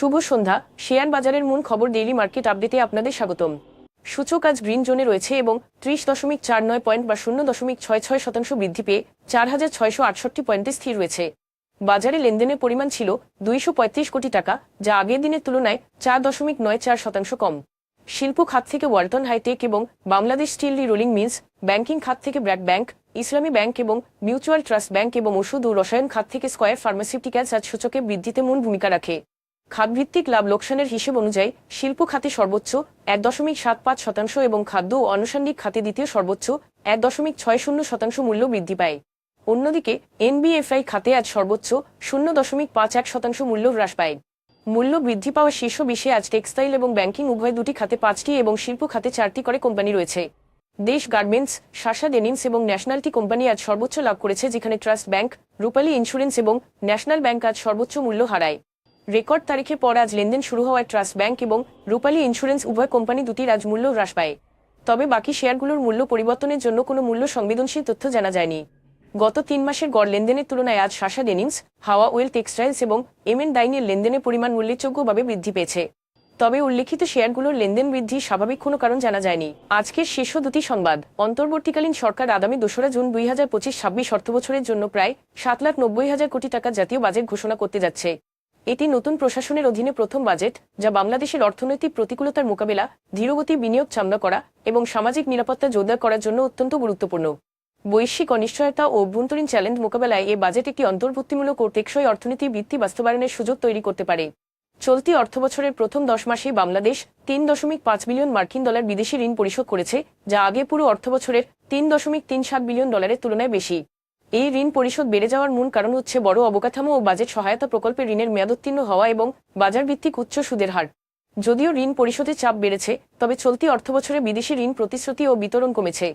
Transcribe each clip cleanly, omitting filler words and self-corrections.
শুভ সন্ধ্যা। Share বাজারের মূল খবর ডেইলি মার্কেট আপডেটে আপনাদের স্বাগতম। সূচক আজ গ্রিন জোনে রয়েছে এবং 30.49 পয়েন্ট বা 0.66% বৃদ্ধি পেয়ে 4,668 পয়েন্টে স্থির রয়েছে। বাজারে লেনদেনের পরিমাণ ছিল 235 কোটি টাকা, যা আগের দিনের তুলনায় 4.94% কম। শিল্প খাত থেকে ওয়ালটন হাইটেক এবং Bangladesh Steel Rolling Mills, banking খাত থেকে ব্র্যাক ব্যাংক, ইসলামী ব্যাংক এবং মিউচুয়াল ট্রাস্ট ব্যাংক এবং ওষুধ ও রসায়ন খাত থেকে স্কয়ার ফার্মাসিউটিক্যালস আজ সূচকে বৃদ্ধিতে মূল ভূমিকা রাখে। খাতভিত্তিক লাভ লোকসানের হিসেব অনুযায়ী শিল্প খাতে সর্বোচ্চ 1.75% এবং খাদ্য ও আনুষঙ্গিক খাতে দ্বিতীয় সর্বোচ্চ 1.60% মূল্য বৃদ্ধি পায়। অন্যদিকে এনবিএফআই খাতে আজ সর্বোচ্চ 0.51% মূল্য হ্রাস পায়। মূল্য বৃদ্ধি পাওয়া শীর্ষ 20-এ আজ টেক্সটাইল এবং ব্যাংকিং উভয় দুটি খাতে 5টি এবং শিল্প খাতে 4টি করে কোম্পানি রয়েছে। দেশ গার্মেন্টস, শাসা ডেনিমস এবং ন্যাশনালটি কোম্পানি আজ সর্বোচ্চ লাভ করেছে, যেখানে ট্রাস্ট ব্যাংক, রূপালী ইন্স্যুরেন্স এবং ন্যাশনাল ব্যাংক আজ সর্বোচ্চ মূল্য হারায়। রেকর্ড তারিখের পর আজ লেনদেন শুরু হওয়ায় ট্রাস্ট ব্যাংক এবং রূপালী ইন্স্যুরেন্স উভয় কোম্পানি দুটির আজ মূল্য হ্রাস পায়। তবে বাকি শেয়ারগুলোর মূল্য পরিবর্তনের জন্য কোনো মূল্য সংবেদনশীল তথ্য জানা যায়নি। গত 3 মাসের গড় লেনদেনের তুলনায় আজ শাসা ডেনিমস, হাওয়া ওয়েল টেক্সটাইলস এবং ডাইনের লেনদেনের পরিমাণ উল্লেখযোগ্যভাবে বৃদ্ধি পেয়েছে। তবে উল্লেখিত শেয়ারগুলোর লেনদেন বৃদ্ধির স্বাভাবিক কোনো কারণ জানা যায়নি। আজকের শীর্ষ দুটি সংবাদ। অন্তর্বর্তীকালীন সরকার আগামী ২রা জুন 2025-26 অর্থবছরের জন্য প্রায় 7,90,000 কোটি টাকা জাতীয় বাজেট ঘোষণা করতে যাচ্ছে। এটি নতুন প্রশাসনের অধীনে প্রথম বাজেট, যা বাংলাদেশের অর্থনৈতিক প্রতিকূলতার মোকাবেলা, ধীরগতি বিনিয়োগ চাঙ্গা করা এবং সামাজিক নিরাপত্তা জোরদার করার জন্য অত্যন্ত গুরুত্বপূর্ণ। বৈশ্বিক অনিশ্চয়তা ও অভ্যন্তরীণ চ্যালেঞ্জ মোকাবেলায় এই বাজেট একটি অন্তর্ভুক্তিমূলক ও টেকসই অর্থনীতি ভিত্তি বাস্তবায়নের সুযোগ তৈরি করতে পারে। চলতি অর্থবছরের প্রথম 10 মাসে বাংলাদেশ $3.5 বিলিয়ন মার্কিন বিদেশি ঋণ পরিশোধ করেছে, যা আগে পুরো অর্থবছরের $3.37 বিলিয়ন তুলনায় বেশি। এই ঋণ পরিশোধ বেড়ে যাওয়ার মূল কারণ হচ্ছে বড় অবকাঠামো ও বাজেট সহায়তা প্রকল্পে ঋণের মেয়াদোত্তীর্ণ হওয়া এবং বাজার ভিত্তিক উচ্চ সুদের হার। যদিও ঋণ পরিশোধের চাপ বেড়েছে, তবে চলতি অর্থবছরে বিদেশি ঋণ প্রতিশ্রুতি ও বিতরণ কমেছে।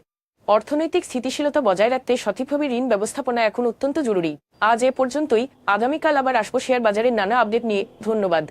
অর্থনৈতিক স্থিতিশীলতা বজায় রাখতে সঠিকভাবে ঋণ ব্যবস্থাপনা এখন অত্যন্ত জরুরি। আজ এ পর্যন্তই। আগামীকাল আবার আসবো শেয়ার বাজারের নানা আপডেট নিয়ে। ধন্যবাদ।